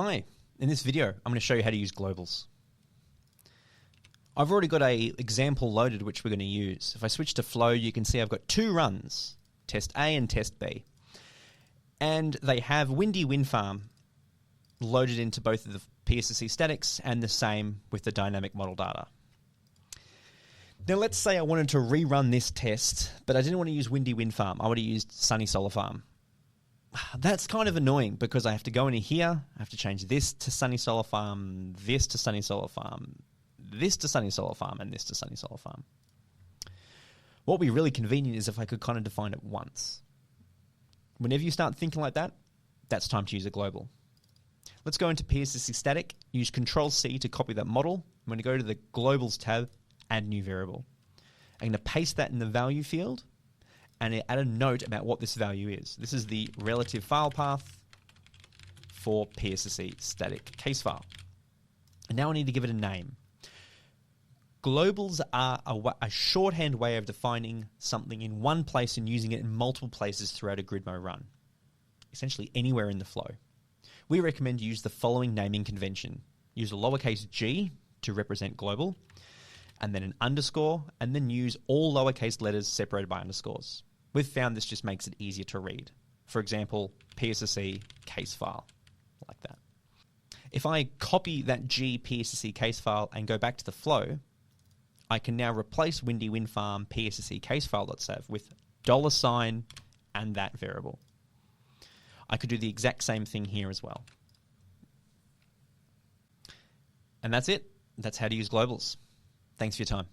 Hi, in this video, I'm going to show you how to use globals. I've already got an example loaded which we're going to use. If I switch to flow, you can see I've got two runs, test A and test B. And they have windy wind farm loaded into both of the PSSC statics and the same with the dynamic model data. Now let's say I wanted to rerun this test, but I didn't want to use windy wind farm. I would have used sunny solar farm. That's kind of annoying because I have to go in here, I have to change this to sunny solar farm, this to sunny solar farm, this to sunny solar farm, and this to sunny solar farm. What would be really convenient is if I could kind of define it once. Whenever you start thinking like that, that's time to use a global. Let's go into PSSC static, use Control-C to copy that model. I'm going to go to the globals tab, add new variable. I'm going to paste that in the value field and add a note about what this value is. This is the relative file path for PSSC static case file. And now I need to give it a name. Globals are a shorthand way of defining something in one place and using it in multiple places throughout a gridmo run, essentially anywhere in the flow. We recommend you use the following naming convention. Use a lowercase g to represent global, and then an underscore, and then use all lowercase letters separated by underscores. We've found this just makes it easier to read. For example, PSSC case file, like that. If I copy that G PSSC case file and go back to the flow, I can now replace windy wind farm PSSC case file.sav with $ and that variable. I could do the exact same thing here as well. And that's it. That's how to use globals. Thanks for your time.